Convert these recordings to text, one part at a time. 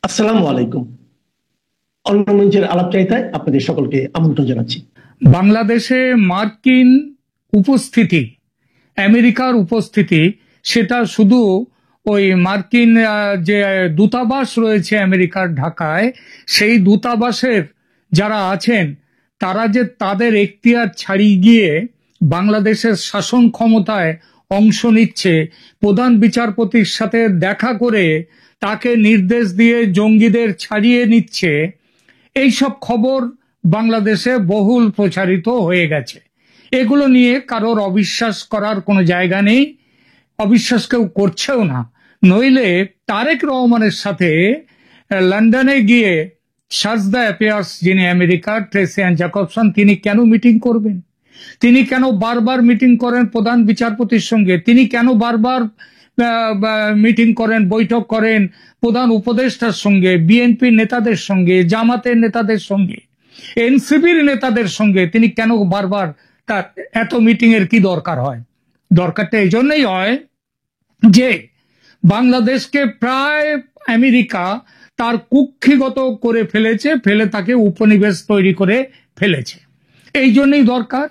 আসসালামু আলাইকুম। অন্য মঞ্চের আলাপচারিতায় আপনাদের সকলকে আমন্ত্রণ জানাচ্ছি। বাংলাদেশে মার্কিন উপস্থিতি, আমেরিকার উপস্থিতি, সেটা শুধু ওই মার্কিন যে দূতাবাস রয়েছে আমেরিকার ঢাকায়, সেই দূতাবাসের যারা আছেন তারা যে তাদের এখতিয়ার ছাড়িয়ে গিয়ে বাংলাদেশের শাসন ক্ষমতায় অংশ নিচ্ছে, প্রধান বিচারপতির সাথে দেখা করে তাকে নির্দেশ দিয়ে জঙ্গিদের ছাড়িয়ে নিচ্ছে, এইসব খবর বাংলাদেশে বহুল প্রচারিত হয়ে গেছে। এগুলো নিয়ে কারোর অবিশ্বাস করার কোনো জায়গা নেই, অবিশ্বাস কেউ করছেও না। নইলে তারেক রহমানের সাথে লন্ডনে গিয়ে সার্চ দ্য অ্যাফেয়ার্স, যিনি আমেরিকার ট্রেসি অ্যান জ্যাকবসন, তিনি কেন মিটিং করবেন? তিনি কেন বারবার মিটিং করেন প্রধান বিচারপতির সঙ্গে? তিনি কেন বারবার মিটিং করেন, বৈঠক করেন প্রধান উপদেষ্টার সঙ্গে, বিএনপি নেতাদের সঙ্গে, জামাতের নেতাদের সঙ্গে, এনসিপির নেতাদের সঙ্গে? তিনি কেন বারবার তার এত মিটিং এর কি দরকার হয়? দরকারটা এই জন্যই হয় যে বাংলাদেশকে প্রায় আমেরিকা তার কুক্ষিগত করে ফেলেছে, ফেলে তাকে উপনিবেশ তৈরি করে ফেলেছে। এই জন্যই দরকার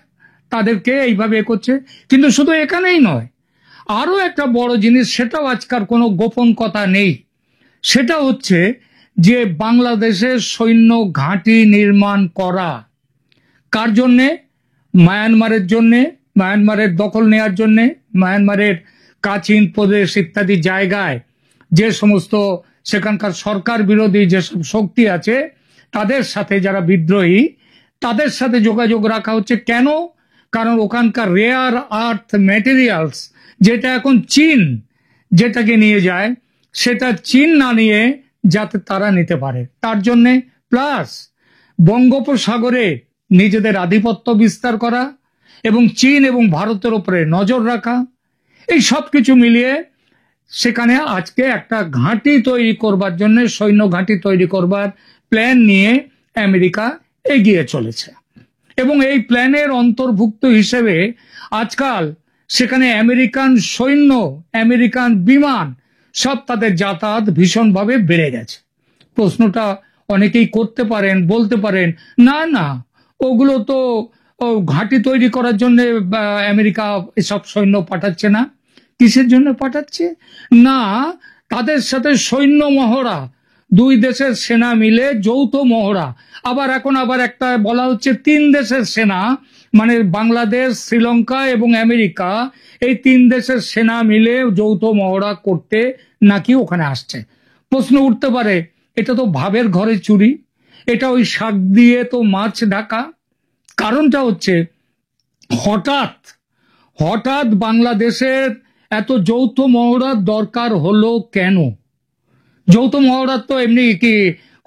তাদেরকে এইভাবে করছে। কিন্তু শুধু এখানেই নয়, আরো একটা বড় জিনিস, সেটাও আজকাল কোনো গোপন কথা নেই, সেটা হচ্ছে যে বাংলাদেশের সৈন্য ঘাঁটি নির্মাণ করা। কার জন্যে? মায়ানমারের জন্যে, মায়ানমারের দখল নেওয়ার জন্যে। মায়ানমারের কাচিন প্রদেশ ইত্যাদি জায়গায় যে সমস্ত সেখানকার সরকার বিরোধী যেসব শক্তি আছে তাদের সাথে, যারা বিদ্রোহী, তাদের সাথে যোগাযোগ রাখা হচ্ছে। কেন? কারণ ওখানকার রেয়ার আর্থ ম্যাটেরিয়ালস, যেটা এখন চীন যেটাকে নিয়ে যায়, সেটা চীন না নিয়ে যাতে তারা নিতে পারে তার জন্যে, প্লাস বঙ্গোপসাগরে নিজেদের আধিপত্য বিস্তার করা এবং চীন এবং ভারতের উপরে নজর রাখা, এই সব কিছু মিলিয়ে সেখানে আজকে একটা ঘাঁটি তৈরি করবার জন্য, সৈন্য ঘাঁটি তৈরি করবার প্ল্যান নিয়ে আমেরিকা এগিয়ে চলেছে। এবং এই প্ল্যানের অন্তর্ভুক্ত হিসেবে আজকাল সেখানে আমেরিকান সৈন্য, আমেরিকান বিমান, সব তাদের যাতায়াত ভীষণভাবে বেড়ে গেছে। প্রশ্নটা অনেকেই করতে পারেন, বলতে পারেন, না না, ওগুলো তো ঘাঁটি তৈরি করার জন্য আমেরিকা এসব সৈন্য পাঠাচ্ছে না। কিসের জন্য পাঠাচ্ছে? না, তাদের সাথে সৈন্য মহড়া, দুই দেশের সেনা মিলে যৌথ মহড়া। এখন একটা বলা হচ্ছে 3 দেশের সেনা, মানে বাংলাদেশ, শ্রীলঙ্কা এবং আমেরিকা, এই 3 দেশের সেনা মিলে যৌথ মহড়া করতে নাকি ওখানে আসছে। প্রশ্ন উঠতে পারে, এটা তো ভাবের ঘরে চুরি, এটা ওই শাক দিয়ে তো মাছ ঢাকা। কারণটা হচ্ছে হঠাৎ হঠাৎ বাংলাদেশের এত যৌথ মহড়ার দরকার হলো কেন? যৌথ মহড়া তো এমনি কি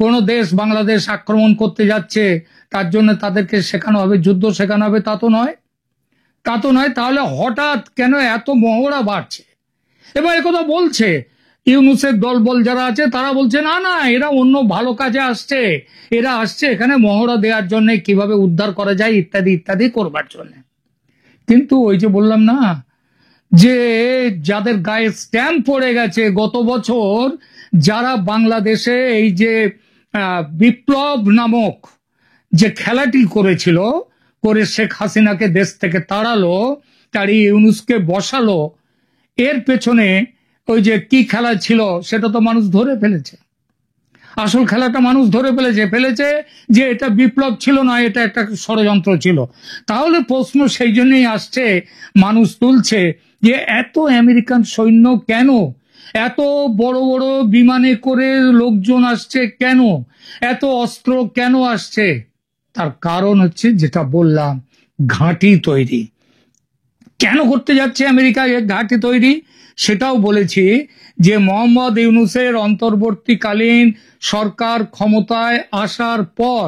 কোনো দেশ বাংলাদেশ আক্রমণ করতে যাচ্ছে তার জন্য তাদেরকে শেখানো হবে, যুদ্ধ শেখানো হবে, তা তো নয়। তাহলে হঠাৎ কেন এত মহড়া বাড়ছে? এবার একথা বলছে ইউনূসের দলবল যারা আছে, তারা বলছে না না, এরা অন্য ভালো কাজে আসছে, এরা আসছে এখানে মহড়া দেওয়ার জন্য, কিভাবে উদ্ধার করা যায় ইত্যাদি ইত্যাদি করবার জন্য। কিন্তু ওই যে বললাম না, যে যাদের গায়ে স্ট্যাম্প পড়ে গেছে গত বছর, যারা বাংলাদেশে এই যে বিপ্লব নামক যে খেলাটি করেছিল, করে শেখ হাসিনাকে দেশ থেকে তাড়িয়ে ইউনূসকে বসালো, এর পেছনে ওই যে কি খেলা ছিল সেটা তো মানুষ ধরে ফেলেছে। আসল খেলাটা মানুষ ধরে ফেলেছে যে এটা বিপ্লব ছিল না, এটা একটা ষড়যন্ত্র ছিল। তাহলে প্রশ্ন সেই জন্যই আসছে, মানুষ তুলছে যে এত আমেরিকান সৈন্য কেন, এত বড় বড় বিমানে করে লোকজন আসছে কেন, এত অস্ত্র কেন আসছে? তার কারণ হচ্ছে যেটা বললাম, ঘাঁটি তৈরি। কেন করতে যাচ্ছে আমেরিকা ঘাঁটি তৈরি? সেটাও বলেছি যে মোহাম্মদ ইউনূসের অন্তর্বর্তীকালীন সরকার ক্ষমতায় আসার পর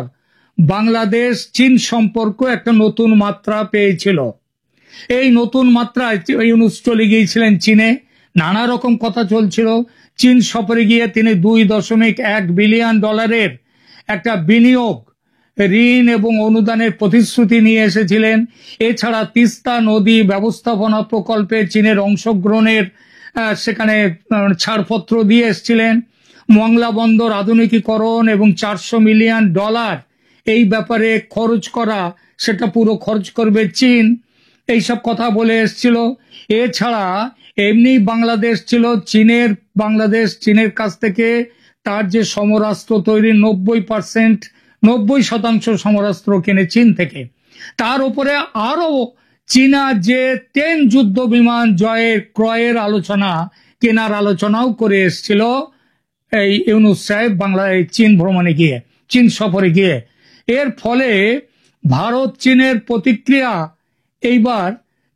বাংলাদেশ চীন সম্পর্ক একটা নতুন মাত্রা পেয়েছিল। এই নতুন মাত্রায় ইউনূস চলে গিয়েছিলেন চীনে, নানা রকম কথা চলছিল। চীন সফরে গিয়ে তিনি $2.1 বিলিয়ন একটা বিনিয়োগ, ঋণ এবং অনুদানের প্রতিশ্রুতি নিয়ে এসেছিলেন। এছাড়া তিস্তা নদী ব্যবস্থাপনা প্রকল্পে চীনের অংশগ্রহণের সেখানে ছাড়পত্র দিয়ে এসেছিলেন। মংলা বন্দর আধুনিকীকরণ এবং $400 মিলিয়ন এই ব্যাপারে খরচ করা, সেটা পুরো খরচ করবে চীন, এইসব কথা বলে এসছিল। এছাড়া এমনি বাংলাদেশ ছিল চীনের কাছ থেকে তার যে সমরাস্ত্র তৈরি 90% সমরাস্ত্র কিনে চীন থেকে। তার উপরে আরো চীনা যে 10 যুদ্ধ বিমান ক্রয়ের আলোচনা, কেনার আলোচনাও করে এসছিল এই ইউনূস সাহেব চীন সফরে গিয়ে। এর ফলে ভারত চীনের প্রতিক্রিয়া, এইবার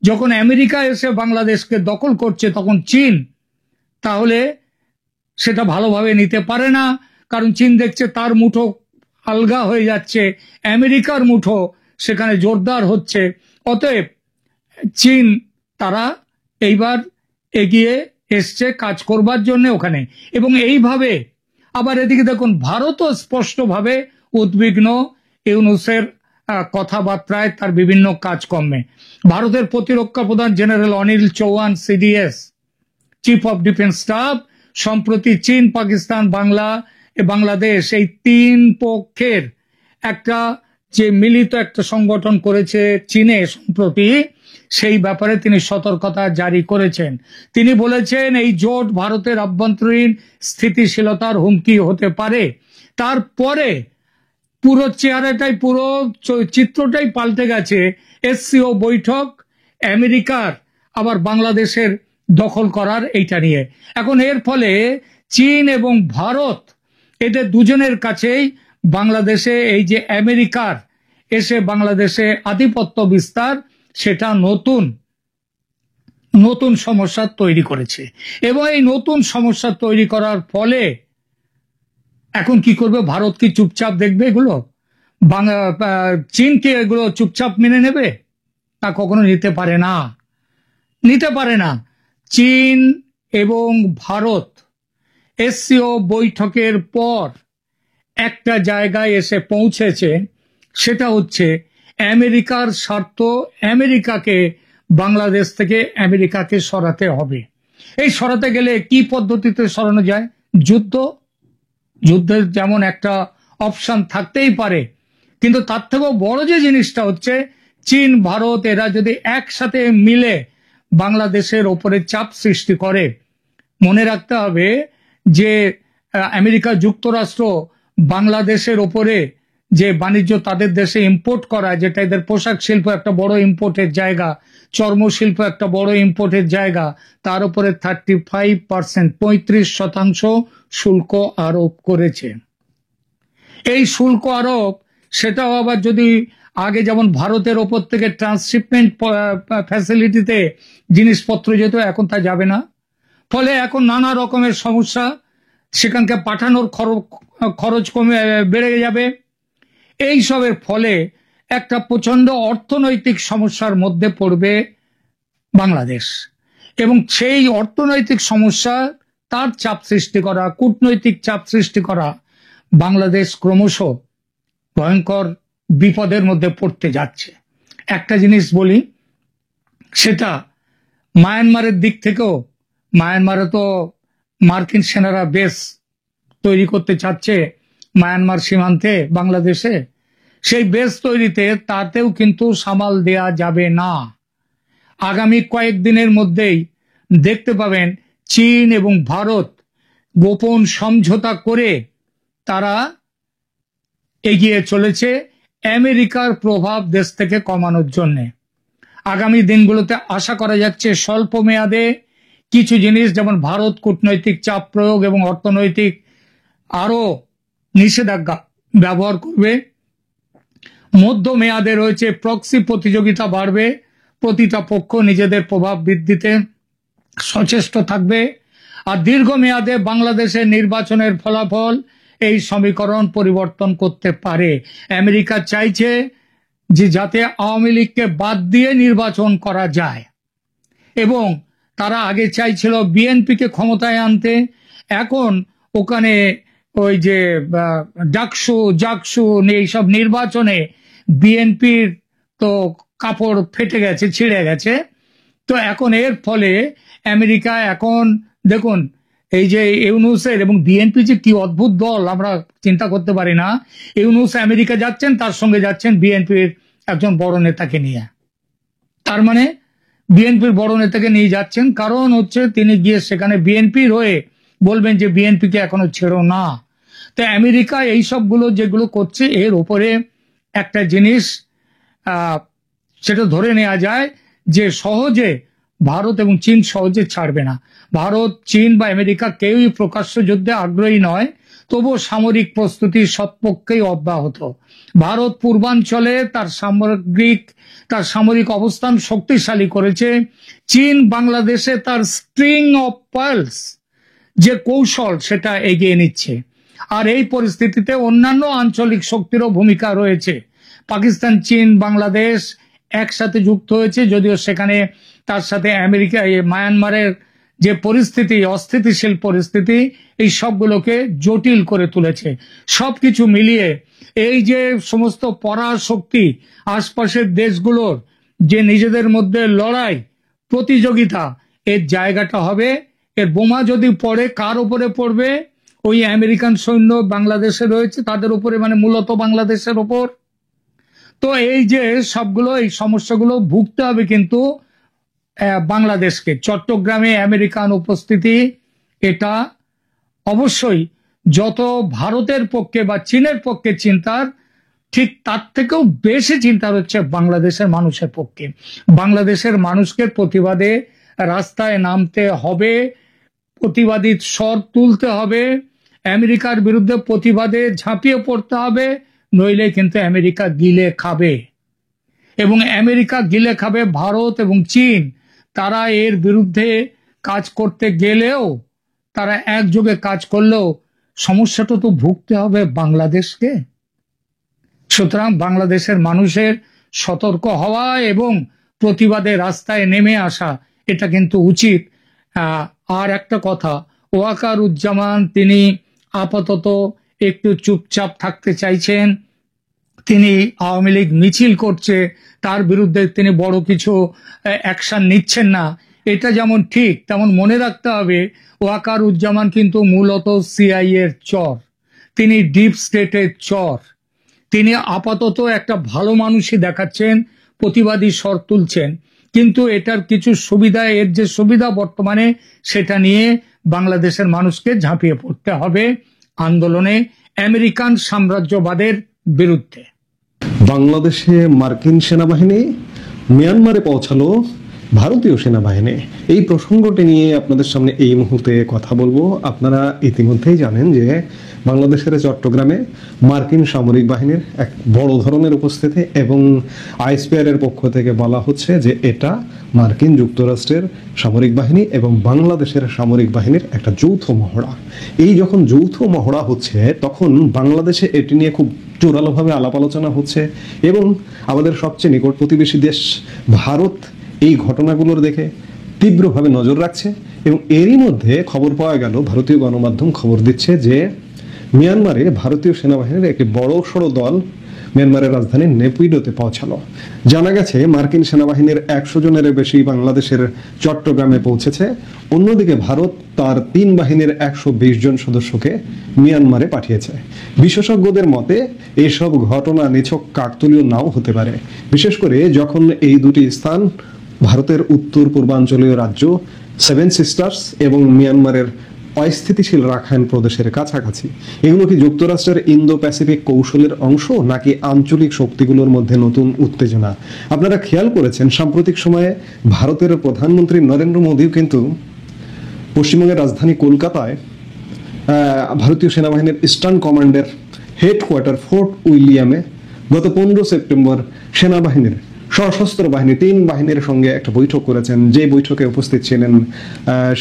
যখন আমেরিকা এসে বাংলাদেশকে দখল করছে তখন চীন তাহলে সেটা ভালোভাবে নিতে পারে না, কারণ চীন দেখছে তার মুঠো আলগা হয়ে যাচ্ছে, আমেরিকার মুঠো সেখানে জোরদার হচ্ছে। অতএব চীন তারা এইবার এগিয়ে এসছে কাজ করবার জন্য ওখানে। এবং এইভাবে আবার এদিকে দেখুন, ভারতও স্পষ্টভাবে উদ্বিগ্ন ইউনূসের কথাবার্তায়, তার বিভিন্ন কাজকর্মে। ভারতের প্রতিরক্ষা প্রধান general Anil Chauhan CDS, chief of defence staff, সম্প্রতি চীন, পাকিস্তান, বাংলাদেশ এই 3 পক্ষের একটা যে মিলিত একটা সংগঠন করেছে চীনে সম্প্রতি, সেই ব্যাপারে তিনি সতর্কতা জারি করেছেন। তিনি বলেছেন এই জোট ভারতের আভ্যন্তরীণ স্থিতিশীলতার হুমকি হতে পারে। তারপরে পুরো চেহারাটাই, পুরো চিত্রটাই পাল্টে গেছে। এসসিও বৈঠক, আমেরিকার আবার বাংলাদেশের দখল করার এইটা নিয়ে। এখন এর ফলে চীন এবং ভারত এদের দুজনের কাছেই বাংলাদেশে এই যে আমেরিকার এসে বাংলাদেশে আধিপত্য বিস্তার, সেটা নতুন সমস্যা তৈরি করেছে। এবং এই নতুন সমস্যা তৈরি করার ফলে এখন কি করবে ভারত? কি চুপচাপ দেখবে এগুলো? চীন কি এগুলো চুপচাপ মেনে নেবে? তা কখনো নিতে পারে না। চীন এবং ভারত এসসিও বৈঠকের পর একটা জায়গায় এসে পৌঁছেছে, সেটা হচ্ছে আমেরিকার স্বার্থ। বাংলাদেশ থেকে আমেরিকাকে সরাতে হবে। এই সরাতে গেলে কি পদ্ধতিতে সরানো যায়? যুদ্ধের যেমন একটা অপশন থাকতেই পারে, কিন্তু তার থেকেও বড় যে জিনিসটা হচ্ছে চীন ভারত এরা যদি একসাথে মিলে বাংলাদেশের ওপরে চাপ সৃষ্টি করে। মনে রাখতে হবে যে আমেরিকা যুক্তরাষ্ট্র বাংলাদেশের ওপরে যে বাণিজ্য তাদের দেশে ইম্পোর্ট করা, যেটা এদের পোশাক শিল্প একটা বড় ইম্পোর্টের জায়গা, চর্মশিল্প একটা বড় ইম্পোর্টের জায়গা, তার উপরে 35% শুল্ক আরোপ করেছে। এই শুল্ক আরোপ, সেটাও আবার যদি আগে যেমন ভারতের ওপর থেকে ট্রান্সশিপমেন্ট ফ্যাসিলিটিতে জিনিসপত্র যেত, এখন তা যাবে না। ফলে এখন নানা রকমের সমস্যা, সেখানকে পাঠানোর খরচ বেড়ে যাবে। এই সবের ফলে একটা প্রচন্ড অর্থনৈতিক সমস্যার মধ্যে পড়বে বাংলাদেশ। এবং সেই অর্থনৈতিক সমস্যা, তার চাপ সৃষ্টি করা, কূটনৈতিক চাপ সৃষ্টি করা, বাংলাদেশ ক্রমশ ভয়ঙ্কর বিপদের মধ্যে পড়তে যাচ্ছে। একটা জিনিস বলি, সেটা মায়ানমারের দিক থেকেও, মায়ানমারে তো মার্কিন সেনারা বেস তৈরি করতে চাচ্ছে মায়ানমার সীমান্তে বাংলাদেশে। সেই বেস তৈরিতে তাতেও কিন্তু সামাল দেয়া যাবে না। আগামী কয়েকদিনের মধ্যেই দেখতে পাবেন চীন এবং ভারত গোপন সমঝোতা করে তারা এগিয়ে চলেছে আমেরিকার প্রভাব দেশ থেকে কমানোর জন্য। আগামী দিনগুলোতে আশা করা যাচ্ছে স্বল্প মেয়াদে কিছু জিনিস, যেমন ভারত কূটনৈতিক চাপ প্রয়োগ এবং অর্থনৈতিক আরো নিষেধাজ্ঞা ব্যবহার করবে। মধ্য মেয়াদে রয়েছে প্রক্সি প্রতিযোগিতা বাড়বে, প্রতিটা পক্ষ নিজেদের প্রভাব বৃদ্ধিতে সচেষ্ট থাকবে। আর দীর্ঘমেয়াদে বাংলাদেশের নির্বাচনের ফলাফল এই সমীকরণ পরিবর্তন করতে পারে। আমেরিকা চাইছে যে যাতে আওয়ামী লীগকে বাদ দিয়ে নির্বাচন করা যায়, এবং তারা আগে চাইছিল বিএনপিকে ক্ষমতায় আনতে। এখন ওখানে ওই যে জাকসু এইসব নির্বাচনে বিএনপির তো কাপড় ফেটে গেছে, ছিঁড়ে গেছে। তো এখন এর ফলে আমেরিকা এখন দেখুন এই যে ইউনূসের এবং বিএনপি যে কি অদ্ভুত দল আমরা চিন্তা করতে পারি না। ইউনূস আমেরিকা যাচ্ছেন, তার সঙ্গে যাচ্ছেন বিএনপির একজন বড় নেতাকে নিয়ে। তার মানে বিএনপির বড় নেতাকে নিয়ে যাচ্ছেন, কারণ হচ্ছে তিনি গিয়ে সেখানে বিএনপির হয়ে বলবেন যে বিএনপিকে এখনো ছেড়ো না। তো আমেরিকা এই সবগুলো যেগুলো করছে, এর উপরে একটা জিনিস সেটা ধরে নেওয়া যায় যে সহজে ভারত এবং চীন সহজে ছাড়বে না। ভারত, চীন বা আমেরিকা কেউই প্রকাশ্য যুদ্ধে আগ্রহী নয়, তবুও সামরিক প্রস্তুতি সৎপক্ষেই অব্যাহত। ভারত পূর্বাঞ্চলে তার সামরিক অবস্থান শক্তিশালী করেছে। চীন বাংলাদেশে তার স্ট্রিং অফ পার্লস যে কৌশল সেটা এগিয়ে নিচ্ছে। আর এই পরিস্থিতিতে অন্যান্য আঞ্চলিক শক্তিরও ভূমিকা রয়েছে। পাকিস্তান, চীন, বাংলাদেশ একসাথে যুক্ত হয়েছে, যদিও সেখানে তার সাথে আমেরিকা, মায়ানমারের যে পরিস্থিতি, অস্থিতিশীল পরিস্থিতি, এই সবগুলোকে জটিল করে তুলেছে। সবকিছু মিলিয়ে এই যে সমস্ত পরাশক্তি, আশপাশের দেশগুলোর যে নিজেদের মধ্যে লড়াই, প্রতিযোগিতা, এর জায়গাটা হবে, এর বোমা যদি পড়ে কার উপরে পড়বে? ওই আমেরিকান সৈন্য বাংলাদেশে রয়েছে তাদের উপরে, মানে মূলত বাংলাদেশের ওপর। তো এই যে সবগুলো, এই সমস্যাগুলো ভুগতে হবে কিন্তু বাংলাদেশকে। চট্টগ্রামে আমেরিকান উপস্থিতি, এটা অবশ্যই যত ভারতের পক্ষে বা চীনের পক্ষে চিন্তার, ঠিক তার থেকেও বেশি চিন্তার হচ্ছে বাংলাদেশের মানুষের পক্ষে। বাংলাদেশের মানুষকে প্রতিবাদে রাস্তায় নামতে হবে, প্রতিবাদী স্বর তুলতে হবে, আমেরিকার বিরুদ্ধে প্রতিবাদে ঝাঁপিয়ে পড়তে হবে, নইলে কিন্তু আমেরিকা গিলে খাবে। এবং আমেরিকা গিলে খাবে ভারত এবং চীন। তারা এর বিরুদ্ধে কাজ করতে গেলেও, তারা একযোগে কাজ করলেও সমস্যাটা তো ভুগতে হবে বাংলাদেশকে। সুতরাং বাংলাদেশের মানুষের সতর্ক হওয়া এবং প্রতিবাদে রাস্তায় নেমে আসা, এটা কিন্তু উচিত। আর একটা কথা, ওয়াকারুজ্জামান তিনি আপাতত একটু চুপচাপ থাকতে চাইছেন। তিনি আওয়ামী লীগ মিছিল করছে, তার বিরুদ্ধে তিনি বড় কিছু অ্যাকশন নিচ্ছেন না, এটা যেমন ঠিক, তেমন মনে রাখতে হবে ওয়াকারুজ্জামান কিন্তু মূলত সিআইএর চর, তিনি ডিপ স্টেটের চর। তিনি আপাতত একটা ভালো মানুষই দেখাচ্ছেন, প্রতিবাদী স্বর তুলছেন, কিন্তু এটার কিছু সুবিধা, এর যে সুবিধা বর্তমানে, সেটা নিয়ে বাংলাদেশের মানুষকে ঝাঁপিয়ে পড়তে হবে আন্দোলনে আমেরিকান সাম্রাজ্যবাদের বিরুদ্ধে। বাংলাদেশে মার্কিন সেনাবাহিনী, মিয়ানমারে পৌঁছালো ভারতীয় সেনাবাহিনী, এই প্রসঙ্গটি নিয়ে আপনাদের সামনে এই মুহূর্তে কথা বলবো। আপনারা ইতিমধ্যেই জানেন যে বাংলাদেশের চট্টগ্রামে মার্কিন সামরিক বাহিনীর এক বড় ধরনের উপস্থিতি, এবং আইএসপিআর-এর পক্ষ থেকে বলা হচ্ছে যে এটা মার্কিন যুক্তরাষ্ট্রের সামরিক বাহিনী এবং বাংলাদেশের সামরিক বাহিনীর একটা যৌথ মহড়া। এই যখন যৌথ মহড়া হচ্ছে, তখন বাংলাদেশে এটি নিয়ে খুব জোরালোভাবে আলাপ আলোচনা হচ্ছে, এবং আমাদের সবচেয়ে নিকট প্রতিবেশী দেশ ভারত এই ঘটনাগুলোর দেখে তীব্রভাবে নজর রাখছে। এবং এরই মধ্যে খবর পাওয়া গেল, ভারতীয় গণমাধ্যম খবর দিচ্ছে যে মিয়ানমারে ভারতীয় সেনাবাহিনীর একটি বড়সড় দল মিয়ানমারের রাজধানী নেপিডোতে পৌঁছালো। জানা গেছে মার্কিন সেনাবাহিনীর 100 জনের বেশি বাংলাদেশের চট্টগ্রামে পৌঁছেছে। অন্যদিকে ভারত তার 3 বাহিনীর 120 জন সদস্যকে মিয়ানমারে পাঠিয়েছে। বিশেষজ্ঞদের মতে এইসব ঘটনা নিছক কাকতালীয় নাও হতে পারে, বিশেষ করে যখন এই দুটি স্থান ভারতের উত্তর পূর্বাঞ্চলীয় রাজ্য 7 সিস্টার্স এবং মিয়ানমারের অস্থিতিশীল রাখাইন প্রদেশের কাছাকাছি। এগুলো কি যুক্তরাষ্ট্রের ইন্দো প্যাসিফিক কৌশলের অংশ, নাকি আঞ্চলিক শক্তিগুলোর মধ্যে নতুন উত্তেজনা? আপনারা খেয়াল করেছেন সাম্প্রতিক সময়ে ভারতের প্রধানমন্ত্রী নরেন্দ্র মোদীও কিন্তু পশ্চিমবঙ্গের রাজধানী কলকাতায় ভারতীয় সেনাবাহিনীর ইস্টার্ন কমান্ডের হেডকোয়ার্টার ফোর্ট উইলিয়ামে গত 15 সেপ্টেম্বর সেনাবাহিনীর সশস্ত্র বাহিনী 3 বাহিনীর সঙ্গে একটা বৈঠক করেছেন। যে বৈঠকে উপস্থিত ছিলেন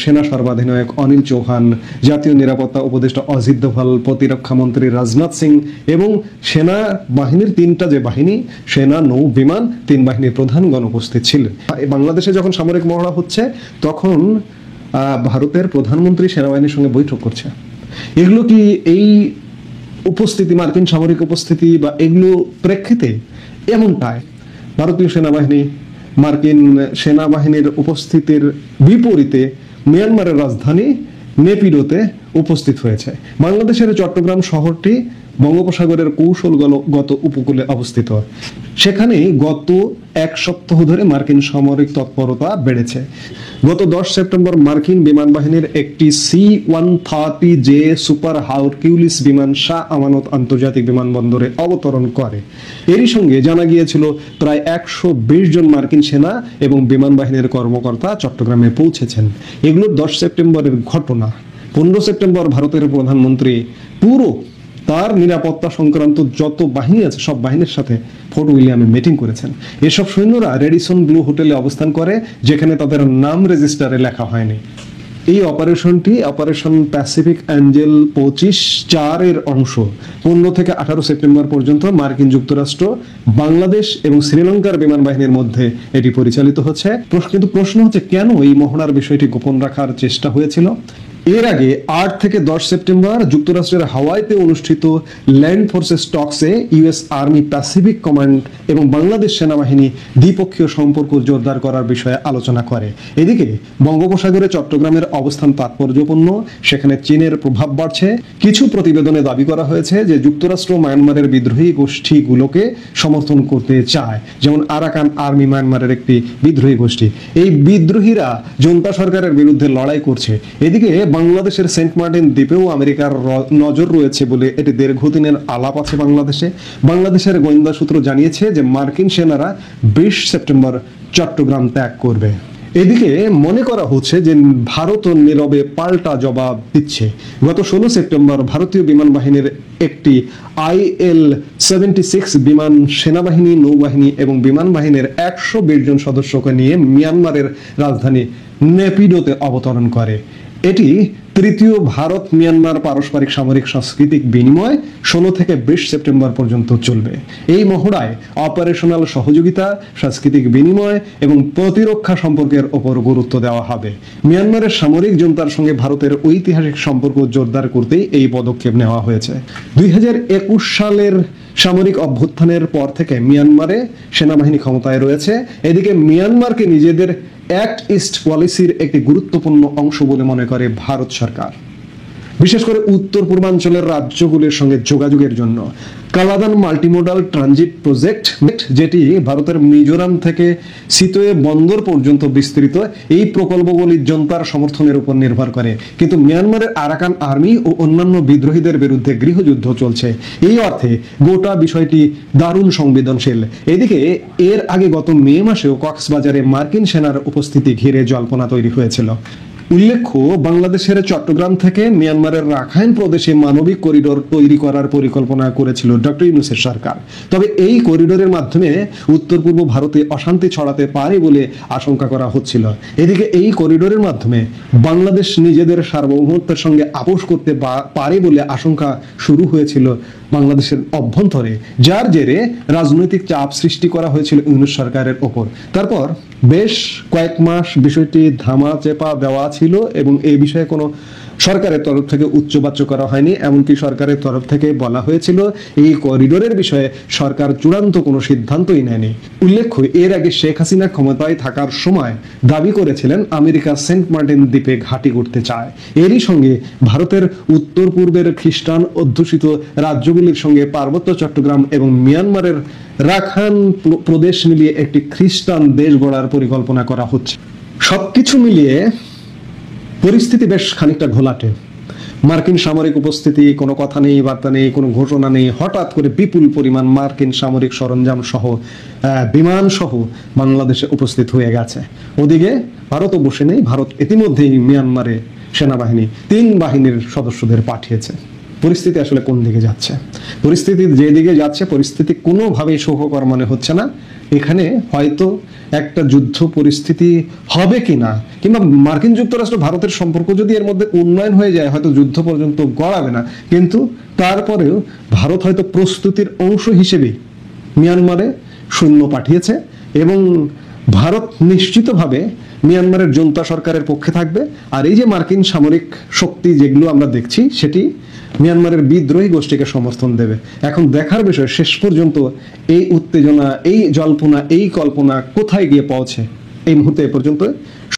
সেনা সর্বাধিনায়ক অনিল চৌহান, জাতীয় নিরাপত্তা উপদেষ্টা অজিত দোভাল, প্রতিরক্ষা মন্ত্রী রাজনাথ সিং এবং সেনা বাহিনীর 3টা যে বাহিনী, সেনা, নৌ, বিমান, 3 বাহিনীর প্রধানগণ উপস্থিত ছিলেন। বাংলাদেশে যখন সামরিক মহড়া হচ্ছে, তখন ভারতের প্রধানমন্ত্রী সেনাবাহিনীর সঙ্গে বৈঠক করছে। এগুলো কি এই উপস্থিতি, মার্কিন সামরিক উপস্থিতি বা এগুলো প্রেক্ষিতে এমনটাই ভারতীয় সেনাবাহিনী মার্কিন সেনাবাহিনীর উপস্থিতির বিপরীতে মিয়ানমারের রাজধানী নেপিডোতে উপস্থিত হয়েছে। বাংলাদেশের চট্টগ্রাম শহরটি বঙ্গোপসাগরের কৌশলগত উপকূলে অবস্থিত। সেখানেই গত এক সপ্তাহ ধরে মার্কিন সামরিক তৎপরতা বেড়েছে। গত 10 সেপ্টেম্বর মার্কিন বিমান বাহিনীর একটি C-130J সুপার হারকিউলিস বিমান শাহ আমানত আন্তর্জাতিক বিমানবন্দরে অবতরণ করে। এরই সঙ্গে জানা গিয়েছিল প্রায় 120 জন মার্কিন সেনা এবং বিমান বাহিনীর কর্মকর্তা চট্টগ্রামে পৌঁছেছেন। এগুলো 10 সেপ্টেম্বরের ঘটনা। 15 সেপ্টেম্বর ভারতের প্রধানমন্ত্রী পুরো তার নিরাপত্তা সংক্রান্ত যত বাহিনী আছে সব বাহিনীর সাথে ফোর্ট উইলিয়ামে মিটিং করেছেন। এসব সৈন্যরা রেডিসন ব্লু হোটেলে অবস্থান করে, যেখানে তাদের নাম রেজিস্টারে লেখা হয়নি। এই অপারেশনটি অপারেশন প্যাসিফিক অ্যাঞ্জেল 25-4 এর অংশ। 15 থেকে 18 সেপ্টেম্বর পর্যন্ত মার্কিন যুক্তরাষ্ট্র, বাংলাদেশ এবং শ্রীলঙ্কার বিমান বাহিনীর মধ্যে এটি পরিচালিত হচ্ছে। কিন্তু প্রশ্ন হচ্ছে, কেন এই মহড়ার বিষয়টি গোপন রাখার চেষ্টা হয়েছিল? এর আগে 8 থেকে 10 সেপ্টেম্বর যুক্তরাষ্ট্রের হাওয়াইতে অনুষ্ঠিত ল্যান্ড ফোর্সেস টক্সে ইউএস আর্মি প্যাসিফিক কমান্ড এবং বাংলাদেশ সেনাবাহিনী দ্বিপক্ষীয় সম্পর্ক জোরদার করার বিষয়ে আলোচনা করে। এদিকে বঙ্গোপসাগরে চট্টগ্রামের অবস্থান তাৎপর্যপূর্ণ, সেখানে চীনের প্রভাব বাড়ছে। কিছু প্রতিবেদনে দাবি করা হয়েছে যে যুক্তরাষ্ট্র মায়ানমারের বিদ্রোহী গোষ্ঠীগুলোকে সমর্থন করতে চায়, যেমন আরাকান আর্মি মায়ানমারের একটি বিদ্রোহী গোষ্ঠী। এই বিদ্রোহীরা জনতা সরকারের বিরুদ্ধে লড়াই করছে। এদিকে বাংলাদেশের সেন্ট মার্টিন দ্বীপেও আমেরিকার নজর রয়েছে বলে এটি দীর্ঘদিনের আলাপ আছে বাংলাদেশে। বাংলাদেশের গোয়েন্দা সূত্র জানিয়েছে যে মার্কিন সেনারা 20 সেপ্টেম্বর চট্টগ্রাম ত্যাগ করবে। এদিকে মনে করা হচ্ছে যে ভারত নীরবে পাল্টা জবাব দিচ্ছে। গত 16 সেপ্টেম্বর ভারতীয় বিমান বাহিনীর একটি IL-76 বিমান সেনাবাহিনী, নৌবাহিনী এবং বিমান বাহিনীর 120 জন সদস্যকে নিয়ে মিয়ানমারের রাজধানী নেপিডোতে অবতরণ করে। এটি তৃতীয় ভারত মিয়ানমার পারস্পরিক সামরিক সাংস্কৃতিক বিনিময় 16 থেকে 20 সেপ্টেম্বর পর্যন্ত চলবে। এই মহড়ায় অপারেশনাল সহযোগিতা, সাংস্কৃতিক বিনিময় এবং প্রতিরক্ষা সম্পর্কের ওপর গুরুত্ব দেওয়া হবে। মিয়ানমারের সামরিক জনতার সঙ্গে ভারতের ঐতিহাসিক সম্পর্ক জোরদার করতেই এই পদক্ষেপ নেওয়া হয়েছে। 2021 সালের সামরিক অভ্যুত্থানের পর থেকে মিয়ানমারে সেনাবাহিনী ক্ষমতায় রয়েছে। এদিকে মিয়ানমারকে নিজেদের অ্যাক্ট ইস্ট পলিসির একটি গুরুত্বপূর্ণ অংশ বলে মনে করে ভারত সরকার, বিশেষ করে উত্তর পূর্বাঞ্চলের রাজ্যগুলির সঙ্গে যোগাযোগের জন্য। কালাদান মাল্টিমোডাল ট্রানজিট প্রজেক্ট, যেটি ভারতের মিজোরাম থেকে সিতোয়ে বন্দর পর্যন্ত বিস্তৃত, এই প্রকল্পগুলি জনতার সমর্থনের উপর নির্ভর করে। কিন্তু মিয়ানমারের আরাকান আর্মি ও অন্যান্য বিদ্রোহীদের বিরুদ্ধে গৃহযুদ্ধ চলছে। এই অর্থে গোটা বিষয়টি দারুণ সংবেদনশীল। এদিকে এর আগে গত মে মাসেও কক্সবাজারে মার্কিন সেনার উপস্থিতি ঘিরে জল্পনা তৈরি হয়েছিল। উল্লেখ্য, বাংলাদেশের চট্টগ্রাম থেকে মিয়ানমারের রাখাইন প্রদেশে মানবিক করিডোর তৈরি করার পরিকল্পনা করেছিল ডক্টর ইউনূসের সরকার। তবে এই করিডোরের মাধ্যমে উত্তর পূর্ব ভারতে অশান্তি ছড়াতে পারে বলে আশঙ্কা করা হচ্ছিল। এদিকে এই করিডোরের মাধ্যমে বাংলাদেশ নিজেদের সার্বভৌমত্বের সঙ্গে আপোষ করতে পারে বলে আশঙ্কা শুরু হয়েছিল বাংলাদেশের অভ্যন্তরে, যার জেরে রাজনৈতিক চাপ সৃষ্টি করা হয়েছিল ইউনূস সরকারের ওপর। তারপর বেশ কয়েক মাস বিষয়টি ধামাচাপা দেওয়া ছিল এবং এই বিষয়ে কোনো সরকারের তরফ থেকে উচ্চবাচ্য করা হয়নি। এমনকি সরকারের তরফ থেকে বলা হয়েছিল এই করিডোরের বিষয়ে সরকার চূড়ান্ত কোনো সিদ্ধান্তই নেয়নি। উল্লেখ্য, এর আগে শেখ হাসিনা ক্ষমতায় থাকার সময় দাবি করেছিলেন আমেরিকা সেন্ট মার্টিন দ্বীপে ঘাঁটি করতে চায়। এরই সঙ্গে ভারতের উত্তর পূর্বের খ্রিস্টান অধ্যুষিত রাজ্যগুলির সঙ্গে পার্বত্য চট্টগ্রাম এবং মিয়ানমারের রাখাইন প্রদেশ মিলিয়ে একটি খ্রিস্টান দেশ গড়ার পরিকল্পনা করা হচ্ছে। সবকিছু মিলিয়ে পরিস্থিতি বেশ খানিকটা ঘোলাটে। মার্কিন সামরিক উপস্থিতি, কোনো কথা নেই, বার্তা নেই, কোনো ঘোষণা নেই। হঠাৎ করে বিপুল পরিমাণ মার্কিন সামরিক সরঞ্জাম সহ বিমান সহ বাংলাদেশে উপস্থিত হয়ে গেছে। ওদিকে ভারতও বসে নেই। ভারত ইতিমধ্যেই মিয়ানমারে সেনাবাহিনী 3 বাহিনীর সদস্যদের পাঠিয়েছে। পরিস্থিতি আসলে কোন দিকে যাচ্ছে? পরিস্থিতি যেদিকে যাচ্ছে, পরিস্থিতি কোনোভাবেই সুখকর মনে হচ্ছে না। এখানে হয়তো একটা যুদ্ধ পরিস্থিতি হবে কিনা, কিংবা মার্কিন যুক্তরাষ্ট্র ভারতের সম্পর্ক যদি এর মধ্যে উন্নয়ন হয়ে যায়, হয়তো যুদ্ধ পর্যন্ত গড়াবে না। কিন্তু তারপরেও ভারত হয়তো প্রস্তুতির অংশ হিসেবে মিয়ানমারে সৈন্য পাঠিয়েছে এবং ভারত নিশ্চিতভাবে মিয়ানমারের জনতা সরকারের পক্ষে থাকবে। আর এই যে মার্কিন সামরিক শক্তি যেগুলো আমরা দেখছি, সেটি মিয়ানমারের বিদ্রোহী গোষ্ঠীকে সমর্থন দেবে। এখন দেখার বিষয় শেষ পর্যন্ত এই উত্তেজনা, এই জল্পনা, এই কল্পনা কোথায় গিয়ে পৌঁছে। এই মুহূর্তে এ পর্যন্ত।